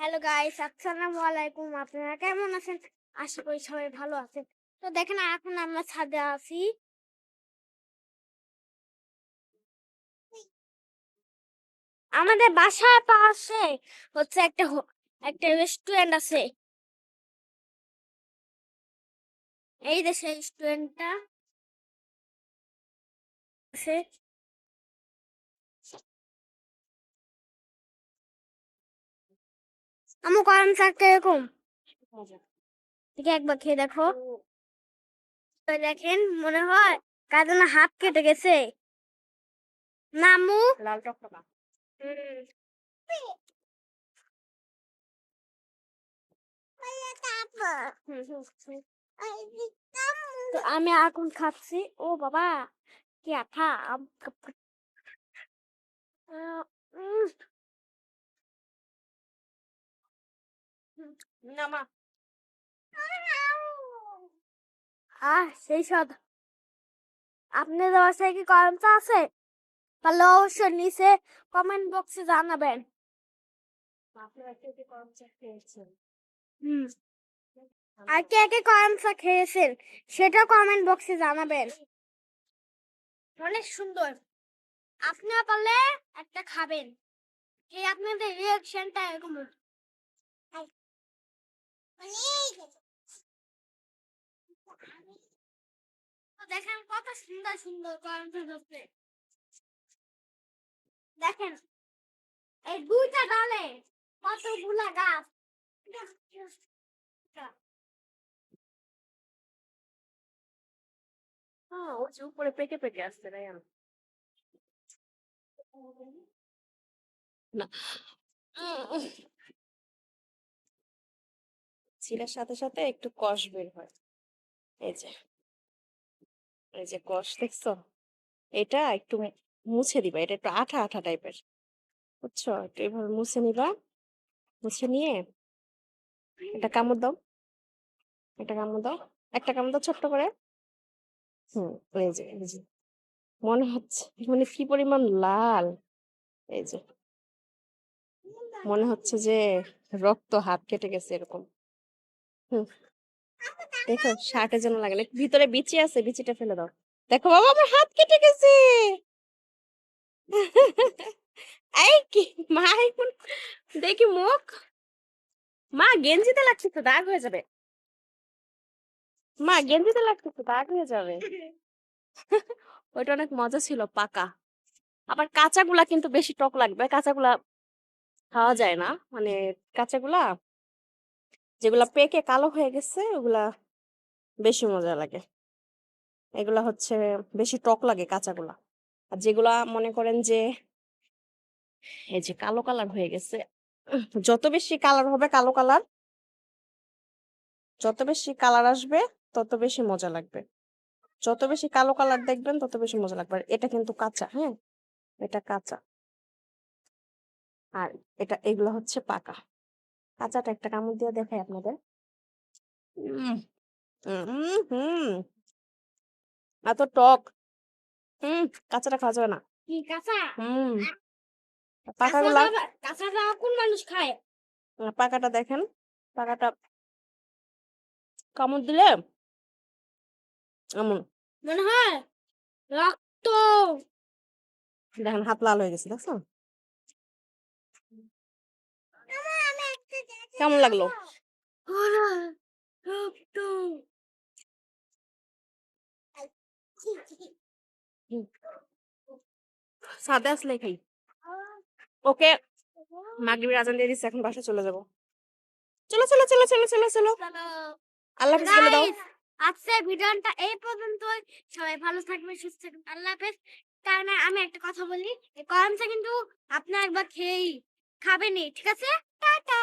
Hello guys, আসসালামু আলাইকুম। আপনারা কেমন আছেন? আশা করি সবাই ভালো আছেন। তো দেখেন, এখন আমরা ছাদে আছি। আমাদের বাসার পাশে হচ্ছে একটা রেস্টুরেন্ট আছে। এই যে সেই রেস্টুরেন্টটা আছে। আমার গরম চাটা এরকম ঠিক একবার খেয়ে দেখো। তো দেখেন, মনে হয় কার যেন হাত কেটে গেছে। নামু লাল টকটকা। তো আমি এখন খাচ্ছি। ও বাবা, কি আঠা! উম, না মা, সেই স্বাদ! আপনাদের বাসায় কি করম চা আছে? তাহলে অবশ্যই নিচে কমেন্ট বক্সে জানাবেন। আপনারা কে কে করম চা খেয়েছেন? হুম, আর কে কে করম চা খেয়েছেন সেটা কমেন্ট বক্সে জানাবেন। অনেক সুন্দর। আপনারা পারলে একটা খাবেন। এই আপনাদের রিঅ্যাকশনটা এরকম। দেখেন কত সুন্দর সুন্দর করম চা হচ্ছে। দেখেন এই দুইটা ডালে কতগুলা গাছ। ওই যে উপরে পেকে পেকে আসছে রায়ান। না, ছিলার সাথে সাথে একটু কষ বের হয়। এই যে এই যে কষ দেখছো, এটা একটু মুছে দিবা। এটা একটু আঠা আঠা টাইপের, বুঝছো? একটু এভাবে মুছে নিবা। মুছে নিয়ে একটা কামড় দাও, একটা কামড় দাও, একটা কামড় দাও ছোট্ট করে। এই যে মনে হচ্ছে মানে কি পরিমাণ লাল! এই যে মনে হচ্ছে যে রক্ত হাত কেটে গেছে এরকম। হুম, দেখো শার্টে যেন লাগে না, ভিতরে বিচি আছে, বিচিটা ফেলে দাও। দেখো বাবা, আমার হাত কেটে গেছে। এই কি মা, এখন দেখি মুখ। মা, গেঞ্জিতে লাগছে তো দাগ হয়ে যাবে। মা, গেঞ্জিতে লাগছে তো দাগ হয়ে যাবে। ওইটা অনেক মজা ছিল, পাকা। আবার কাঁচাগুলা কিন্তু বেশি টক লাগবে, কাঁচাগুলা খাওয়া যায় না। মানে কাঁচাগুলা, যেগুলা পেকে কালো হয়ে গেছে ওগুলা বেশি মজা লাগে। এগুলা হচ্ছে বেশি টক লাগে কাঁচাগুলা। আর যেগুলা মনে করেন যে এই যে কালো কালার হয়ে গেছে, যত বেশি কালার হবে, কালো কালার যত বেশি কালার আসবে তত বেশি মজা লাগবে। যত বেশি কালো কালার দেখবেন তত বেশি মজা লাগবে। আর এটা কিন্তু কাঁচা, হ্যাঁ, এটা কাঁচা। আর এগুলো হচ্ছে পাকা। কাঁচাটা একটা কামড় দিয়ে দেখাই আপনাদের। উম হুম, এত টক! কাঁচাটা খাওয়া যাবে না। কি কাঁচা? হুম, পাকাগুলা, কাঁচাটা কোন মানুষ খায়? পাকাটা দেখেন, পাকাটা কামড় দিলে এমন মনে হয় রক্ত। দেখেন, হাত লাল হয়ে গেছে, দেখছো? কেমন লাগলো? রক্ত। হুম, সাদে আসলে খাই। ওকে, মাগরিবের আজান দিয়ে দিচ্ছে, এখন বাসা চলে যাবো। চলো চলো চলো চলো চলো চলো, আল্লাহ হাফেজ বলে দাও। গাইস, আজকের ভিডিওটা এই পর্যন্তই। সবাই ভালো থাকবেন, সুস্থ থাকবেন। আল্লাহ হাফেজ। কারণ আমি একটা কথা বলি, এই করমচা কিন্তু আপনার একবার খেয়েই খাবেনই, ঠিক আছে? টাটা।